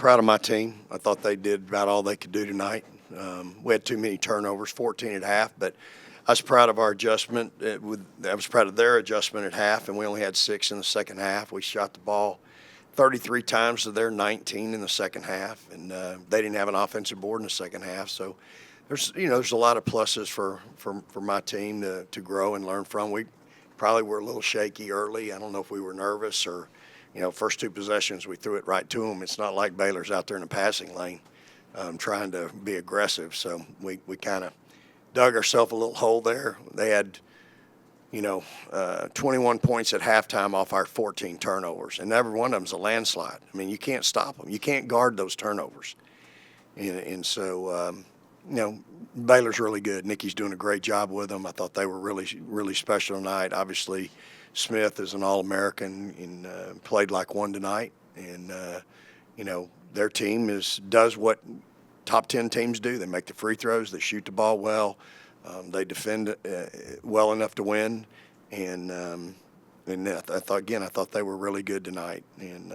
proud of my team. I thought they did about all they could do tonight. We had too many turnovers, 14 at half, but I was proud of our adjustment. I was proud of their adjustment at half, and we only had 6 in the second half. We shot the ball 33 times to their 19 in the second half, and they didn't have an offensive board in the second half. So there's a lot of pluses for my team to grow and learn from. We probably were a little shaky early. I don't know if we were nervous or, first 2 possessions we threw it right to them. It's not like Baylor's out there in the passing lane trying to be aggressive. So we kind of dug ourselves a little hole there. They had 21 points at halftime off our 14 turnovers, and every one of them's a landslide. I mean, you can't stop them. You can't guard those turnovers. And so, Baylor's really good. Nikki's doing a great job with them. I thought they were really, really special tonight. Obviously, Smith is an All-American and played like one tonight. And, their team does what top 10 teams do. They make the free throws. They shoot the ball well. They defend well enough to win, and I thought they were really good tonight. And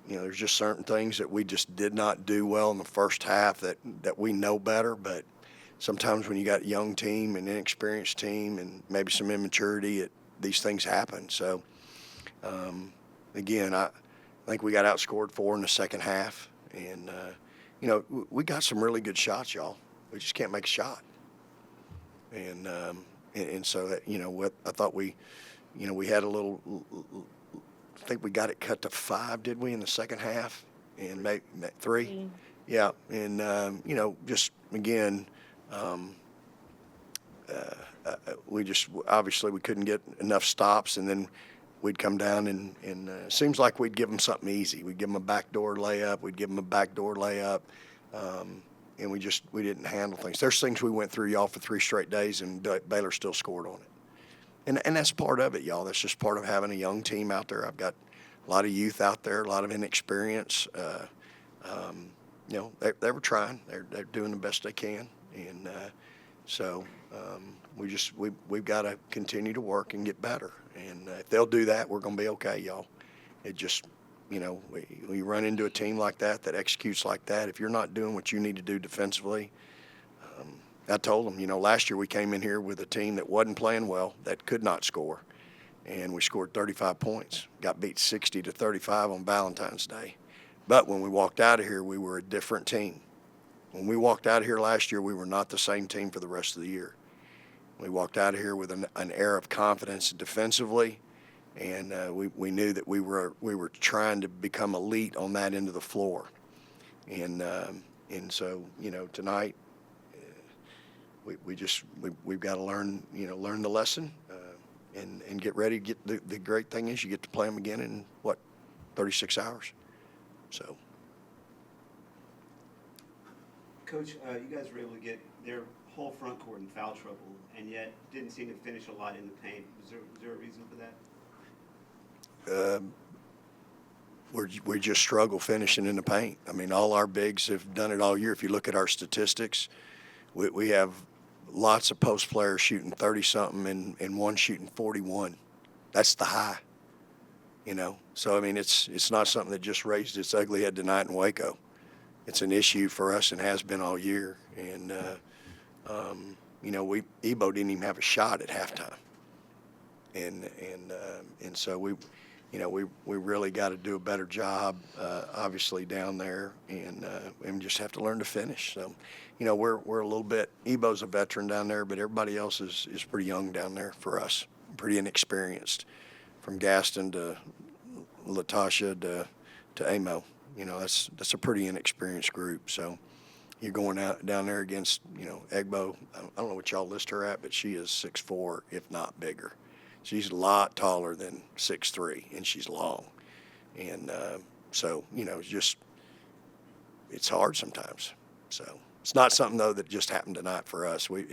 there's just certain things that we just did not do well in the first half that we know better. But sometimes when you got a young team, an inexperienced team, and maybe some immaturity, these things happen. So I think we got outscored 4 in the second half, and we got some really good shots, y'all. We just can't make a shot. And so that, I thought we had a little. I think we got it cut to 5, did we, in the second half, and maybe 3. Yeah, and just again, we just obviously we couldn't get enough stops, and then we'd come down and it seems like we'd give them something easy. We'd give them a backdoor layup. And we didn't handle things. There's things we went through, y'all, for 3 straight days, and Baylor still scored on it. And that's part of it, y'all. That's just part of having a young team out there. I've got a lot of youth out there, a lot of inexperience. They were trying. They're doing the best they can, and we've got to continue to work and get better. And if they'll do that, we're going to be okay, y'all. It just, we run into a team like that executes like that. If you're not doing what you need to do defensively, I told them, last year we came in here with a team that wasn't playing well, that could not score, and we scored 35 points, got beat 60-35 on Valentine's Day. But when we walked out of here, we were a different team. When we walked out of here last year, we were not the same team for the rest of the year. We walked out of here with an air of confidence defensively, and we knew that we were trying to become elite on that end of the floor. And so tonight we've got to learn the lesson and get ready to get the great thing is you get to play them again in 36 hours. So. Coach, you guys were able to get their whole front court in foul trouble, and yet didn't seem to finish a lot in the paint. Was there a reason for that? We just struggle finishing in the paint. I mean, all our bigs have done it all year. If you look at our statistics, we have lots of post players shooting 30-something and one shooting 41. That's the high, So, I mean, it's not something that just raised its ugly head tonight in Waco. It's an issue for us and has been all year. And, Ebo didn't even have a shot at halftime. And so we really got to do a better job, obviously down there, and just have to learn to finish. So, we're a little bit. Ebo's a veteran down there, but everybody else is pretty young down there for us, pretty inexperienced, from Gaston to Latasha to Amo. That's a pretty inexperienced group. So you're going out down there against Egbo. I don't know what y'all list her at, but she is 6'4", if not bigger. She's a lot taller than 6'3", and she's long. And so it's hard sometimes. So it's not something though that just happened tonight for us. We're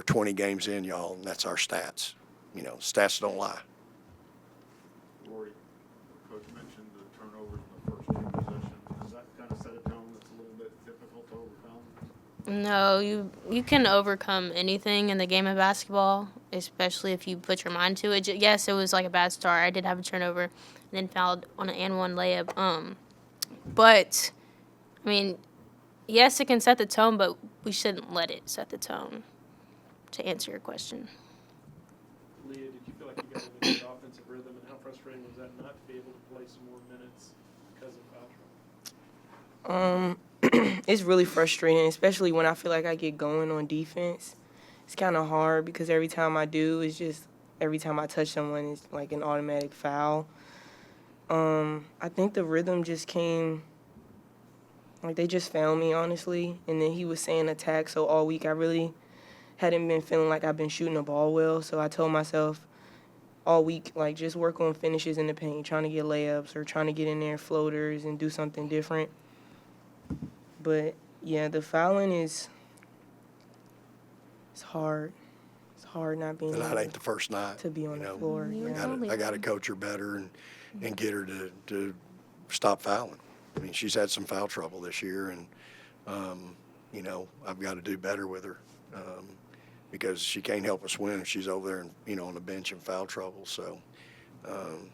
20 games in, y'all, and that's our stats. Stats don't lie. Rory, Coach mentioned the turnovers in the first 2 possessions. Does that kind of set a tone that's a little bit difficult to overcome? No, you can overcome anything in the game of basketball, especially if you put your mind to it. Yes, it was like a bad start. I did have a turnover, and then fouled on an and one layup. But I mean, yes, it can set the tone, but we shouldn't let it set the tone. To answer your question. Leah, did you feel like you got into good offensive rhythm, and how frustrating was that not to be able to play some more minutes because of foul trouble? It's really frustrating, especially when I feel like I get going on defense. It's kind of hard because every time I do, it's just every time I touch someone, it's like an automatic foul. I think the rhythm just came, like they just found me, honestly. And then he was saying attack, so all week I really hadn't been feeling like I've been shooting the ball well. So I told myself all week, like, just work on finishes in the paint, trying to get layups or trying to get in there floaters and do something different. But, yeah, the fouling it's hard. It's hard not being Tonight able ain't the first night. to be on you the know. floor. You Yeah. know. I got to coach her better and get her to stop fouling. I mean, she's had some foul trouble this year, and, you know, I've got to do better with her because she can't help us win if she's over there, and, you know, on the bench in foul trouble. So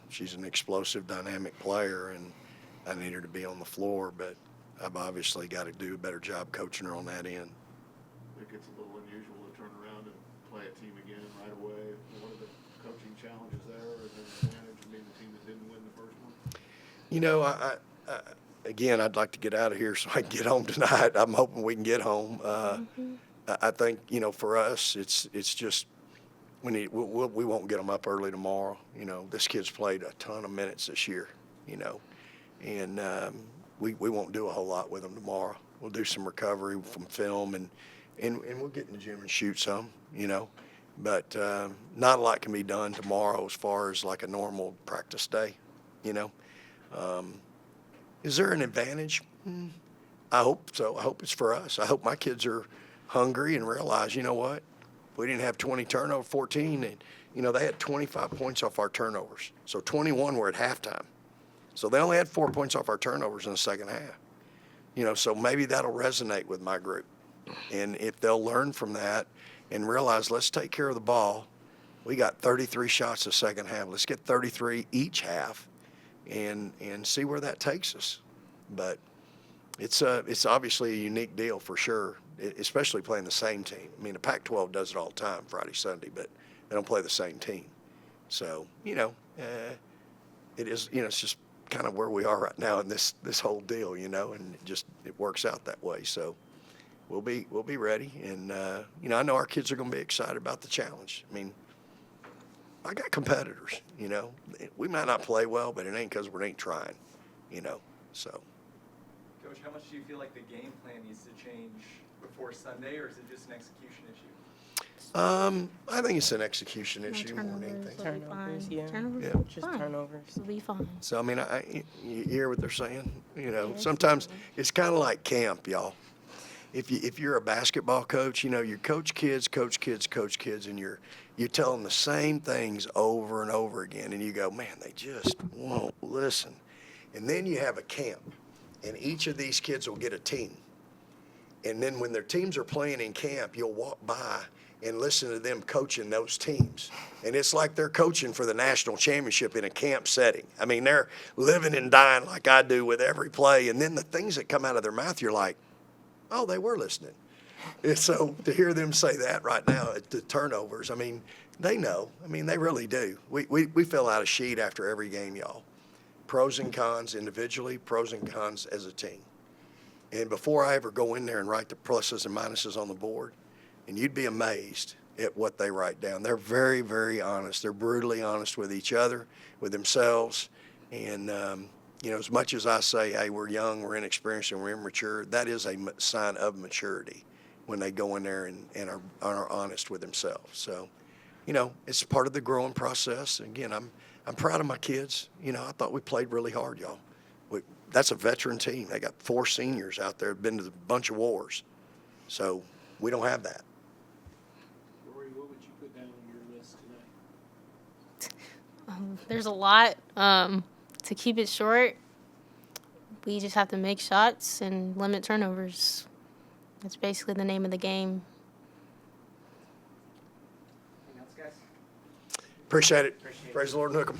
she's an explosive, dynamic player, and I need her to be on the floor, but I've obviously got to do a better job coaching her on that end. It gets a little unusual to turn around and play a team again right away. What are the coaching challenges there, or is there an advantage of being the team that didn't win the first one? You know, again, I'd like to get out of here so I can get home tonight. I'm hoping we can get home. I think, you know, for us, it's just we won't get them up early tomorrow. You know, this kid's played a ton of minutes this year, you know, and we won't do a whole lot with them tomorrow. We'll do some recovery from film and we'll get in the gym and shoot some, you know. But not a lot can be done tomorrow as far as like a normal practice day, you know. Is there an advantage? I hope so. I hope it's for us. I hope my kids are hungry and realize, you know what, we didn't have 20 turnovers, 14, and, you know, they had 25 points off our turnovers. So 21 were at halftime. So they only had 4 points off our turnovers in the second half. You know, so maybe that'll resonate with my group. And if they'll learn from that and realize, let's take care of the ball. We got 33 shots the second half. Let's get 33 each half and see where that takes us. But it's obviously a unique deal for sure, especially playing the same team. I mean, the Pac-12 does it all the time, Friday, Sunday, but they don't play the same team. So, you know, it is, you know, it's just kind of where we are right now in this whole deal, you know, and it works out that way. So we'll be ready. And, you know, I know our kids are going to be excited about the challenge. I mean, I got competitors, you know. We might not play well, but it ain't because we ain't trying, you know, so. Coach, how much do you feel like the game plan needs to change before Sunday, or is it just an execution issue? I think it's an execution No issue more than turnovers anything. will be Turnovers, fine. yeah. Turnovers Yeah. will be Just fine. turnovers. It'll be fine. So, I mean, you hear what they're saying? You know, Yes. sometimes it's kind of like camp, y'all. If you're a basketball coach, you know, you coach kids, and you tell them the same things over and over again, and you go, man, they just won't listen. And then you have a camp, and each of these kids will get a team. And then when their teams are playing in camp, you'll walk by and listen to them coaching those teams. And it's like they're coaching for the national championship in a camp setting. I mean, they're living and dying like I do with every play. And then the things that come out of their mouth, you're like, oh, they were listening. And so to hear them say that right now at the turnovers, I mean, they know. I mean, they really do. We fill out a sheet after every game, y'all. Pros and cons individually, pros and cons as a team. And before I ever go in there and write the pluses and minuses on the board, and you'd be amazed at what they write down. They're very, very honest. They're brutally honest with each other, with themselves. And, you know, as much as I say, hey, we're young, we're inexperienced, and we're immature, that is a sign of maturity when they go in there and are honest with themselves. So, you know, it's part of the growing process. Again, I'm proud of my kids. You know, I thought we played really hard, y'all. That's a veteran team. They got 4 seniors out there, been to a bunch of wars. So we don't have that. Rory, what would you put down on your list tonight? There's a lot. To keep it short, we just have to make shots and limit turnovers. That's basically the name of the game. Anything else, guys? Appreciate it. Praise the Lord and hook 'em.